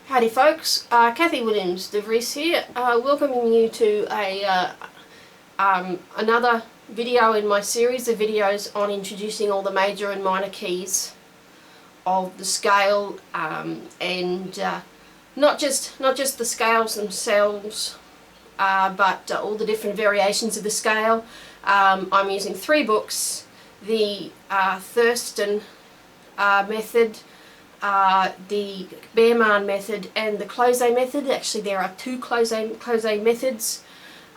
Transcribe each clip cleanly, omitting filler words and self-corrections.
Howdy folks, Kathy Williams-Devries here, welcoming you to another video in my series of videos on introducing all the major and minor keys of the scale, and not just the scales themselves, but all the different variations of the scale. I'm using 3 books, the Thurston method, the Baermann method and the Klose method. Actually there are 2 Klose methods,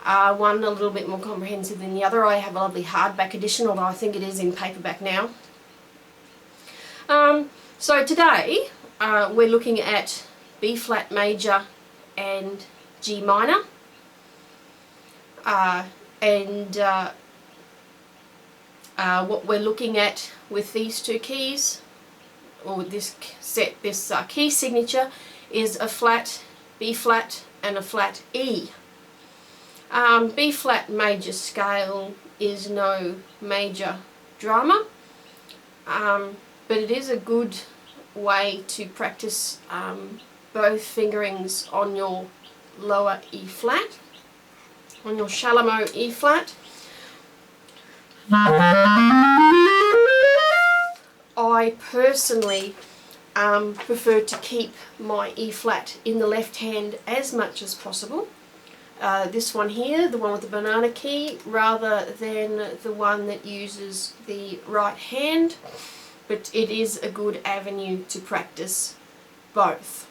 one a little bit more comprehensive than the other. I have a lovely hardback edition, although I think it is in paperback now. So today we're looking at B flat major and G minor, what we're looking at with these 2 keys, or this key signature, is a flat, B flat and a flat E. B flat major scale is no major drama, but it is a good way to practice both fingerings on your lower E flat, on your shallow E flat. I personally prefer to keep my E flat in the left hand as much as possible. This one here, the one with the banana key, rather than the one that uses the right hand, but it is a good avenue to practice both.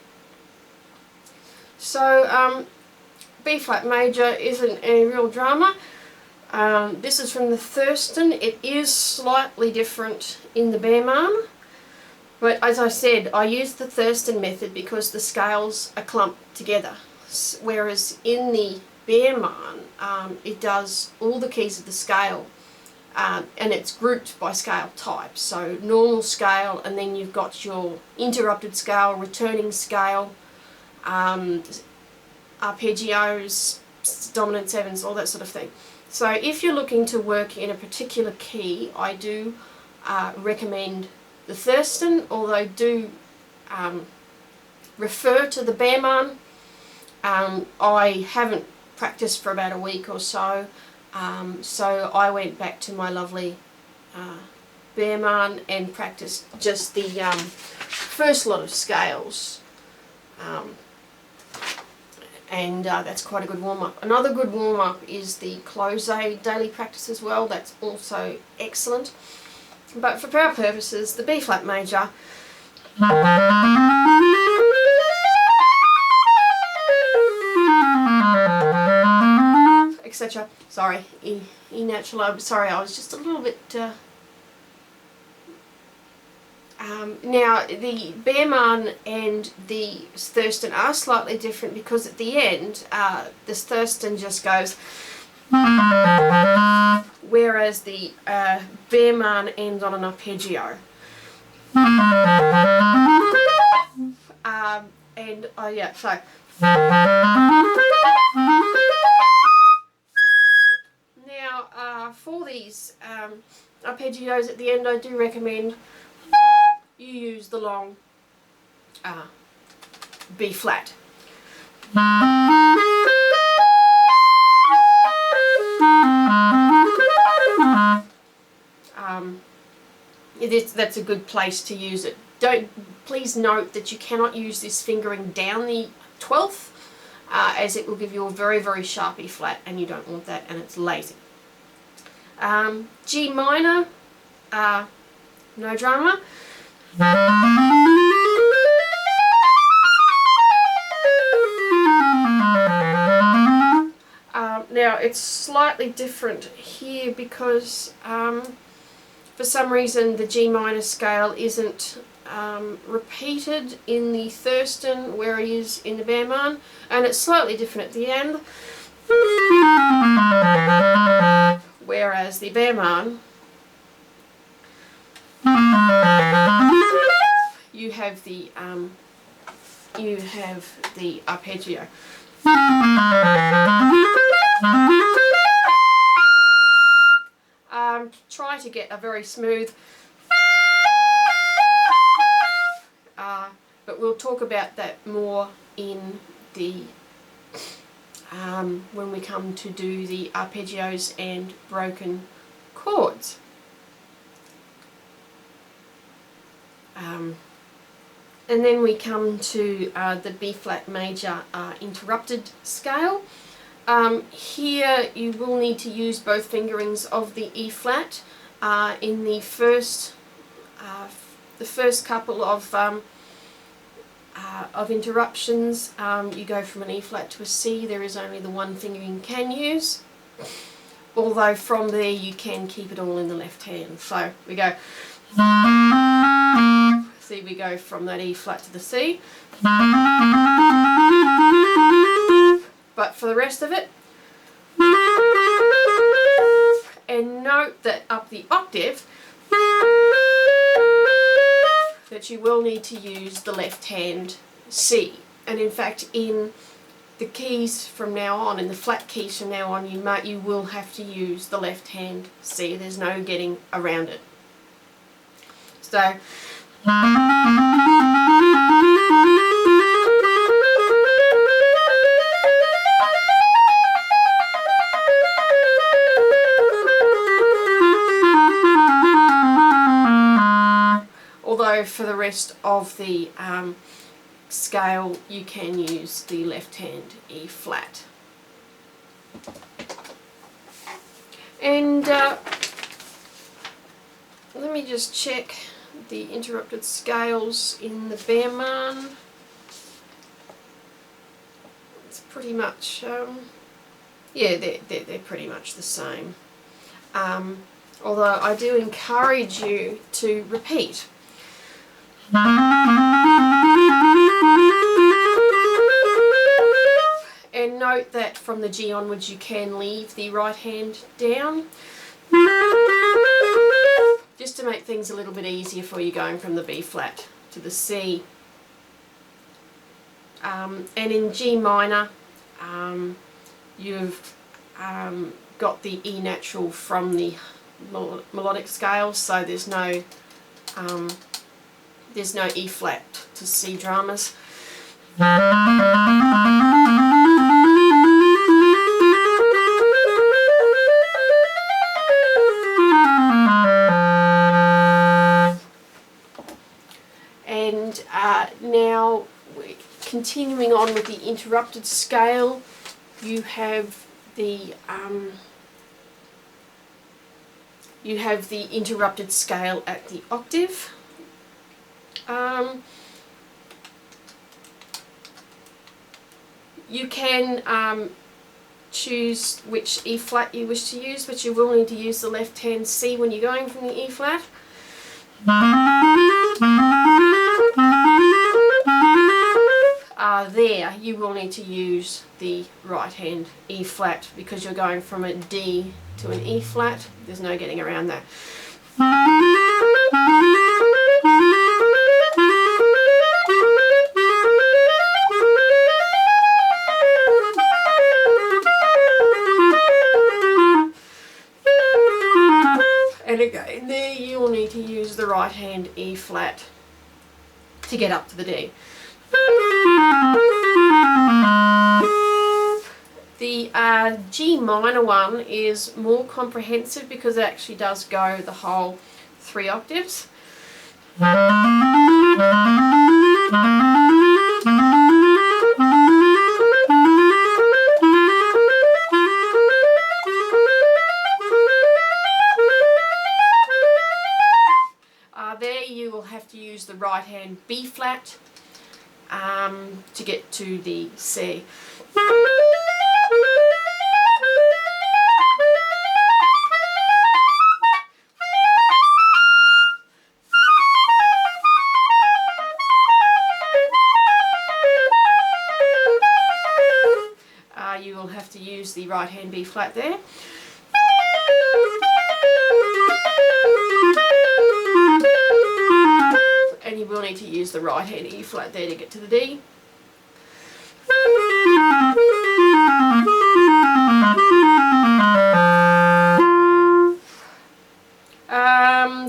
So B flat major isn't any real drama. This is from the Thurston. It is slightly different in the Baermann, but as I said, I use the Thurston method because the scales are clumped together, whereas in the Baermann it does all the keys of the scale, and it's grouped by scale type. So normal scale, and then you've got your interrupted scale, returning scale, arpeggios, dominant sevens, all that sort of thing. So if you're looking to work in a particular key, I do recommend the Thurston, although do refer to the Baermann. I haven't practiced for about a week or so, so I went back to my lovely Baermann and practiced just the first lot of scales. And that's quite a good warm-up. Another good warm-up is the Klose daily practice as well. That's also excellent. But for our purposes, the B flat major, etc. Sorry, E natural. I'm sorry, I was just a little bit. Now the Baermann and the Thurston are slightly different because at the end this Thurston just goes, whereas the Baermann ends on an arpeggio. And yeah, so now for these arpeggios at the end, I do recommend you use the long B flat. That's a good place to use it. Please note that you cannot use this fingering down the 12th, as it will give you a very, very sharp E flat, and you don't want that, and it's lazy. G minor, no drama. Now it's slightly different here because for some reason the G minor scale isn't repeated in the Thurston where it is in the Baermann, and it's slightly different at the end, whereas the Baermann, you have the arpeggio. Try to get a very smooth, but we'll talk about that more in the when we come to do the arpeggios and broken chords. And then we come to the B flat major interrupted scale. Here you will need to use both fingerings of the E flat. In the first couple of interruptions, you go from an E flat to a C. There is only the one fingering you can use, although from there you can keep it all in the left hand. So we go, see, we go from that E flat to the C, but for the rest of it, and note that up the octave that you will need to use the left hand C. And in fact, in the keys from now on, in the flat keys from now on, you will have to use the left hand C. There's no getting around it. So although for the rest of the scale you can use the left hand E flat. And let me just check the interrupted scales in the Baermann. It's pretty much, yeah, they're pretty much the same. Although I do encourage you to repeat. And note that from the G onwards you can leave the right hand down, just to make things a little bit easier for you going from the B flat to the C. And in G minor, you've got the E natural from the melodic scale, so there's no E flat to C dramas. And now we're continuing on with the interrupted scale. You have the interrupted scale at the octave. You can choose which E flat you wish to use, but you will need to use the left hand C when you're going from the E flat. There you will need to use the right hand E flat because you're going from a D to an E flat. There's no getting around that. And again, there you will need to use the right hand E flat to get up to the D. The G minor one is more comprehensive because it actually does go the whole 3 octaves. There you will have to use the right hand B flat to get to the C. You will have to use the right hand B flat there. And you will need to use the right hand E flat there to get to the D.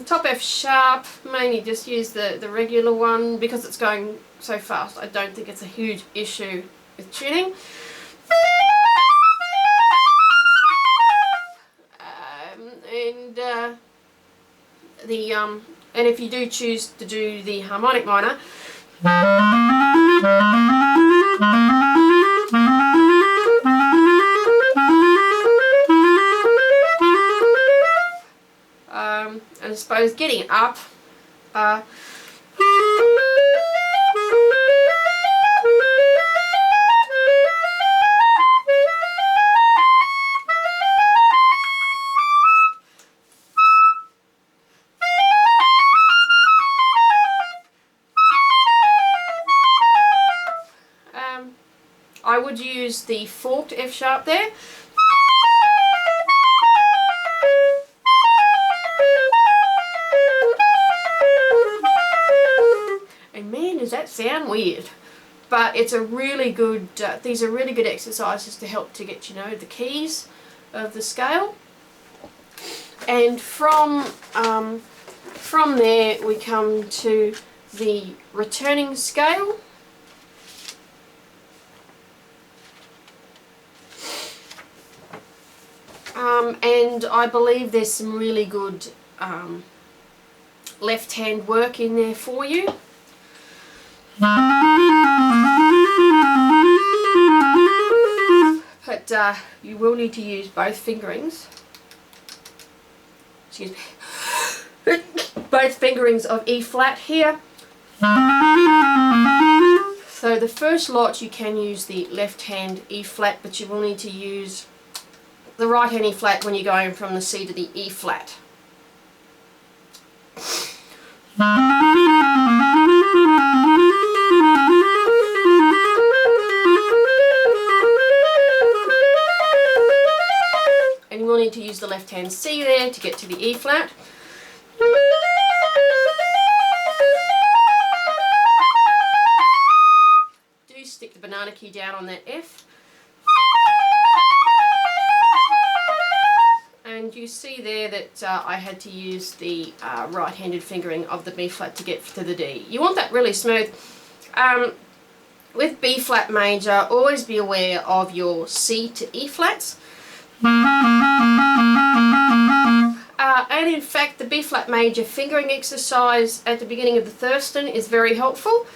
Top top F sharp, mainly just use the regular one because it's going so fast. I don't think it's a huge issue with tuning. And if you do choose to do the harmonic minor, and I suppose getting up, I would use the forked F sharp there. And man, does that sound weird. But it's a really good, these are really good exercises to help to get to know the keys of the scale. And from there we come to the returning scale. And I believe there's some really good left hand work in there for you. But you will need to use both fingerings. Excuse me. Both fingerings of E flat here. So the first lot you can use the left hand E flat, but you will need to use the right hand E flat when you're going from the C to the E flat. And you will need to use the left hand C there to get to the E flat. Do stick the banana key down on that F. And you see there that I had to use the right-handed fingering of the B flat to get to the D. You want that really smooth. With B flat major, always be aware of your C to E flats. And in fact, the B flat major fingering exercise at the beginning of the Thurston is very helpful.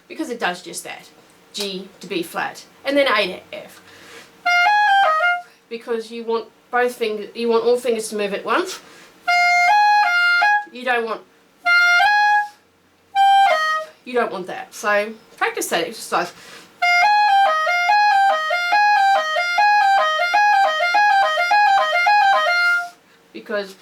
Because it does just that. G to B flat, and then A to F. Because you want both fingers, you want all fingers to move at once. You don't want that. So practice that exercise. Because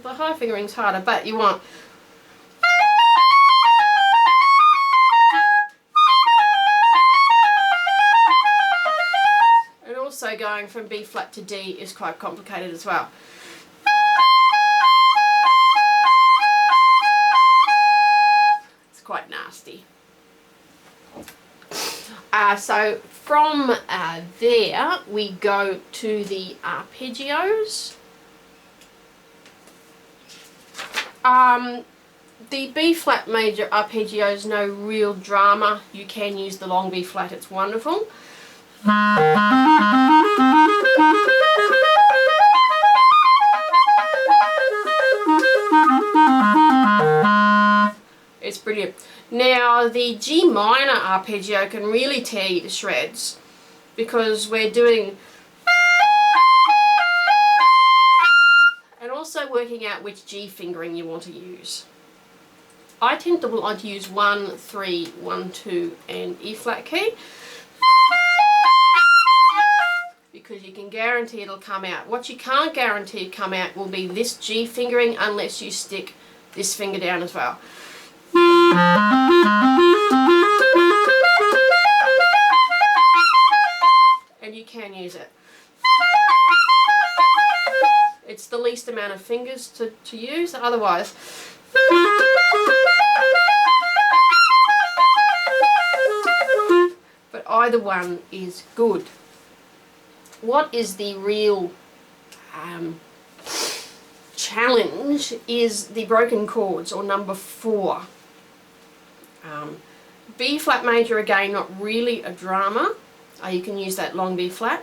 the high fingering's harder, but you want and also going from B flat to D is quite complicated as well. It's quite nasty. So from there we go to the arpeggios. The B flat major arpeggios, no real drama. You can use the long B flat, it's wonderful. It's brilliant. Now the G minor arpeggio can really tear you to shreds because we're doing and also working out which G fingering you want to use. I tend to want to use 1, 3, 1, 2 and E flat key because you can guarantee it'll come out. What you can't guarantee come out will be this G fingering unless you stick this finger down as well. And you can use it. It's the least amount of fingers to use, otherwise But either one is good. What is the real challenge is the broken chords, or number 4. B flat major, again, not really a drama. You can use that long B flat.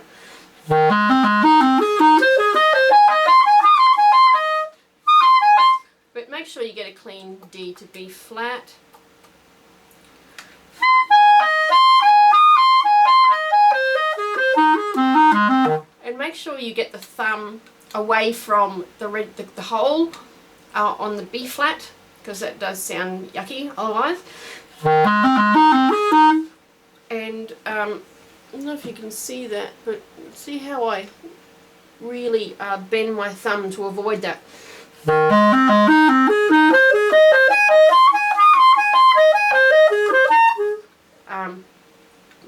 But make sure you get a clean D to B flat. And make sure you get the thumb away from the hole on the B flat, because that does sound yucky otherwise. And I don't know if you can see that, but see how I really bend my thumb to avoid that.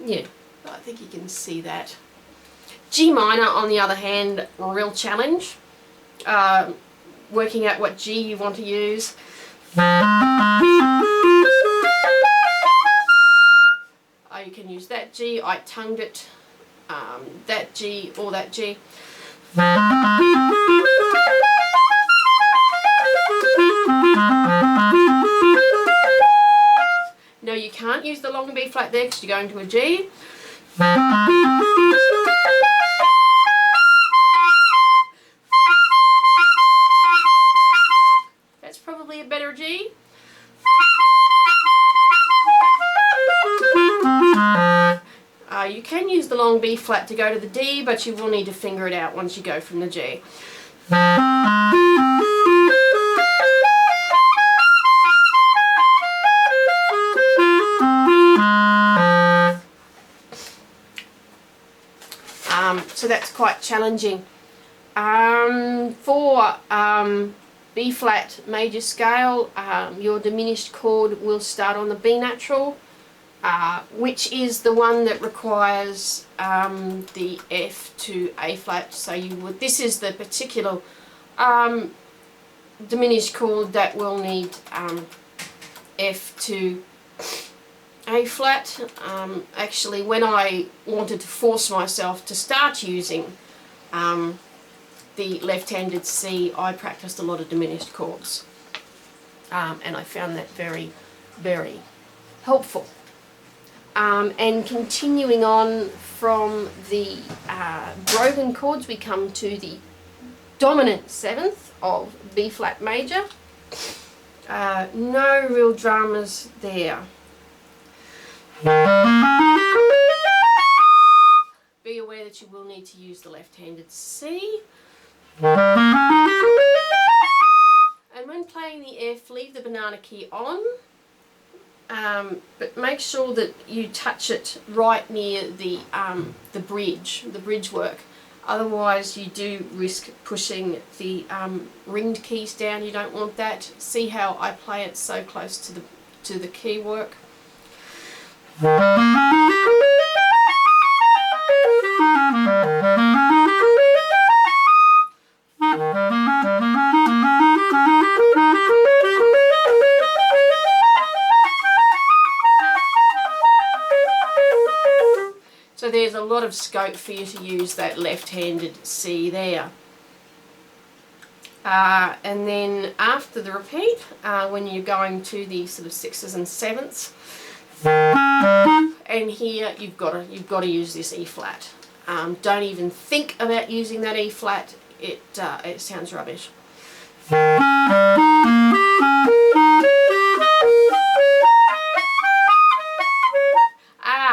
Yeah, I think you can see that. G minor, on the other hand, a real challenge. Working out what G you want to use. You can use that G. I tongued it. That G or that G. No, you can't use the long B flat there because you're going to a G. That's probably a better G. You can use the long B flat to go to the D, but you will need to finger it out once you go from the G. So that's quite challenging. For B flat major scale, your diminished chord will start on the B natural, which is the one that requires the F to A flat. So this is the particular diminished chord that will need F to A flat. Actually, when I wanted to force myself to start using the left-handed C, I practiced a lot of diminished chords, and I found that very, very helpful. And continuing on from the broken chords, we come to the dominant 7th of B flat major. No real dramas there. Be aware that you will need to use the left-handed C. And when playing the F, leave the banana key on, but make sure that you touch it right near the bridge work. Otherwise you do risk pushing the ringed keys down. You don't want that. See how I play it so close to the key work. So there's a lot of scope for you to use that left-handed C there. And then after the repeat, when you're going to the sort of 6s and 7ths, and here you've got to use this E flat. Don't even think about using that E flat. It sounds rubbish.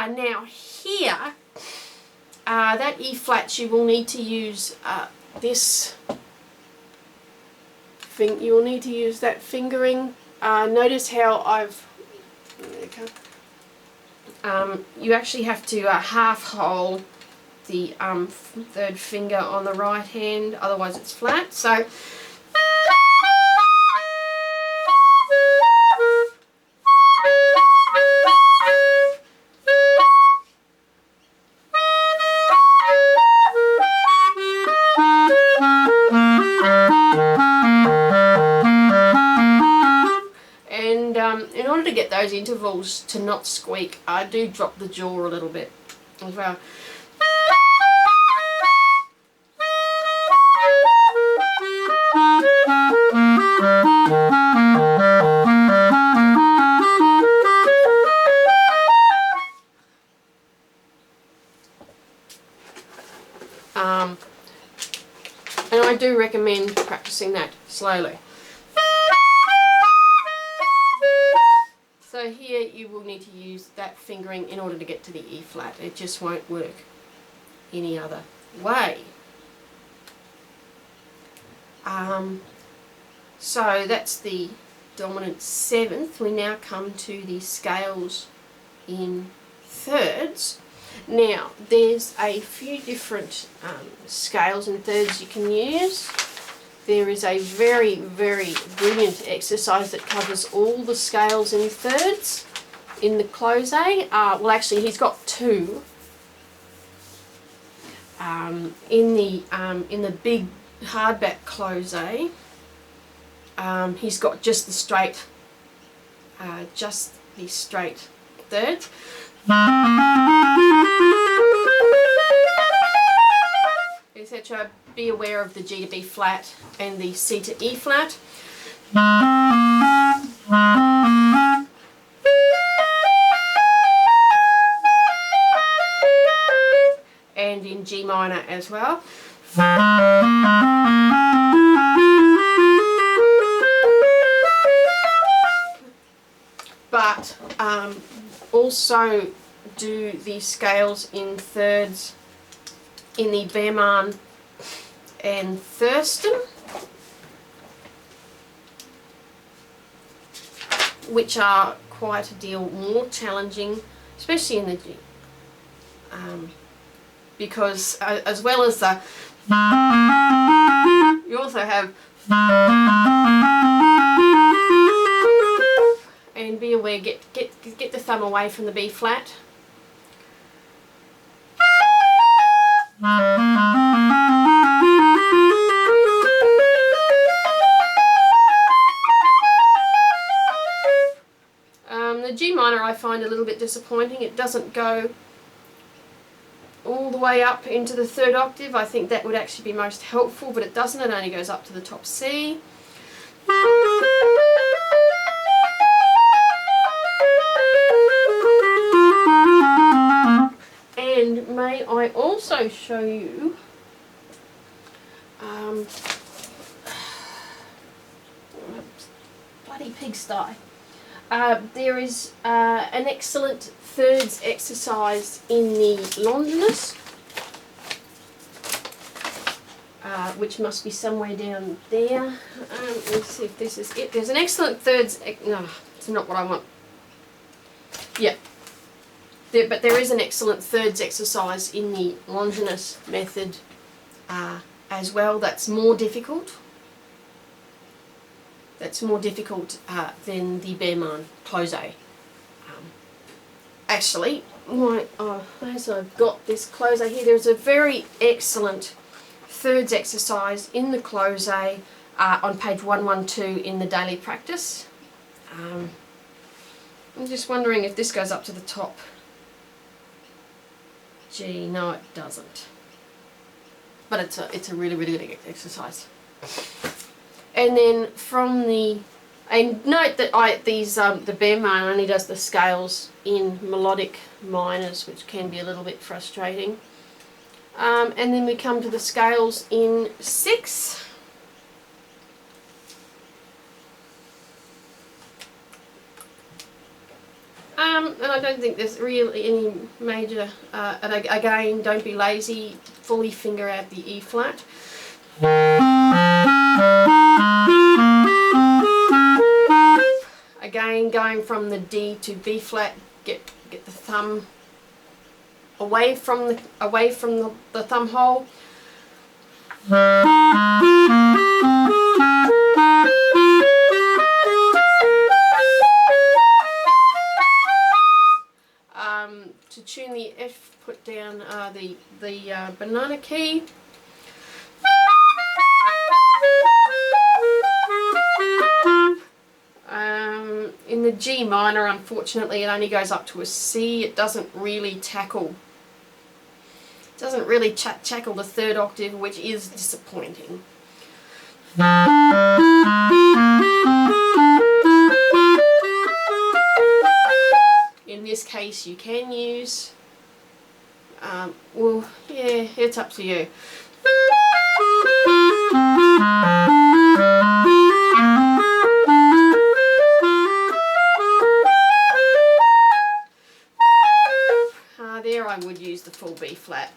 Now here, that E flat, you will need to use this. You will need to use that fingering. Notice how I've. You actually have to half hole the 3rd finger on the right hand, otherwise it's flat. So. those intervals to not squeak, I do drop the jaw a little bit as well. And I do recommend practicing that slowly. So here you will need to use that fingering in order to get to the E flat. It just won't work any other way. So that's the dominant seventh. We now come to the scales in thirds. Now there's a few different scales in thirds you can use. There is a very, very brilliant exercise that covers all the scales in thirds in the Klose. Well, actually, he's got two. In the big hardback Klose, he's got just the straight thirds. Etc. Be aware of the G to B flat and the C to E flat. And in G minor as well. But also do the scales in thirds in the Baermann and Thurston, which are quite a deal more challenging, especially in the G, because as well as the, you also have, and be aware, get the thumb away from the B flat. The G minor I find a little bit disappointing. It doesn't go all the way up into the third octave. I think that would actually be most helpful, but it doesn't. It only goes up to the top C. And may I also show you bloody pigsty. There is an excellent thirds exercise in the Longinus, which must be somewhere down there. Let's see if this is it. There's an excellent thirds, no, it's not what I want. Yeah. But there is an excellent thirds exercise in the Longinus method as well. That's more difficult. That's more difficult than the Baermann Klose. Actually, as I've got this Klose here, there's a very excellent thirds exercise in the Klose on page 112 in the daily practice. I'm just wondering if this goes up to the top. Gee, no it doesn't. But it's a really, really good exercise. And then from the, and note that the Baermann only does the scales in melodic minors, which can be a little bit frustrating. And then we come to the scales in 6. And I don't think there's really any major, and again, don't be lazy, fully finger out the E flat. Again, going from the D to B flat, get the thumb away from the thumb hole. To tune the F, put down the banana key. In the G minor, unfortunately, it only goes up to a C. It doesn't really tackle tackle the third octave, which is disappointing. In this case, you can use, well, yeah, it's up to you. There I would use the full B flat.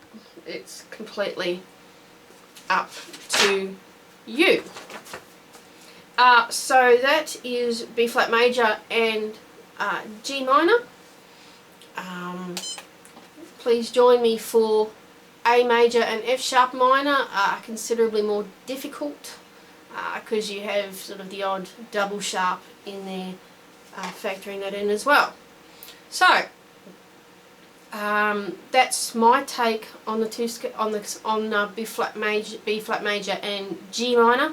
It's completely up to you. So that is B flat major and G minor. Please join me for A major and F sharp minor, are considerably more difficult because you have sort of the odd double sharp in there, factoring that in as well. So that's my take on the B flat major and G minor.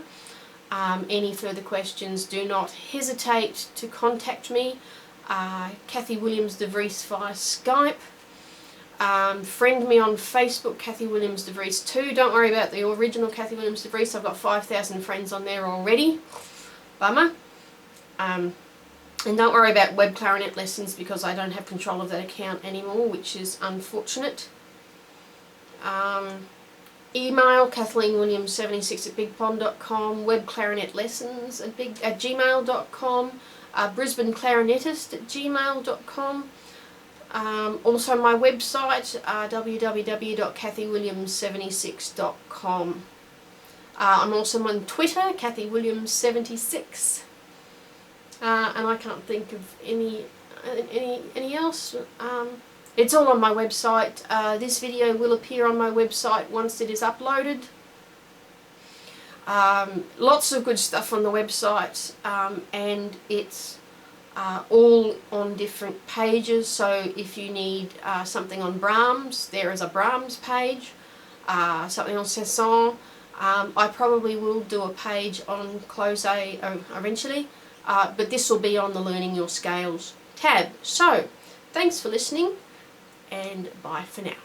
Any further questions, do not hesitate to contact me. Kathy Williams-Devries via Skype. Friend me on Facebook, Kathy Williams-Devries 2. Don't worry about the original Kathy Williams-Devries. I've got 5,000 friends on there already. Bummer. And don't worry about web clarinet lessons because I don't have control of that account anymore, which is unfortunate. Email KathleenWilliams76@bigpond.com, web clarinet lessons at gmail.com, Brisbane clarinetist at gmail.com. Also my website, www.kathywilliams76.com. I'm also on Twitter, KathyWilliams76. And I can't think of any else. It's all on my website. This video will appear on my website once it is uploaded. Lots of good stuff on the website, and it's all on different pages. So if you need something on Brahms, there is a Brahms page. Something on Cesson. I probably will do a page on Klose eventually. But this will be on the Learning Your Scales tab. So, thanks for listening, and bye for now.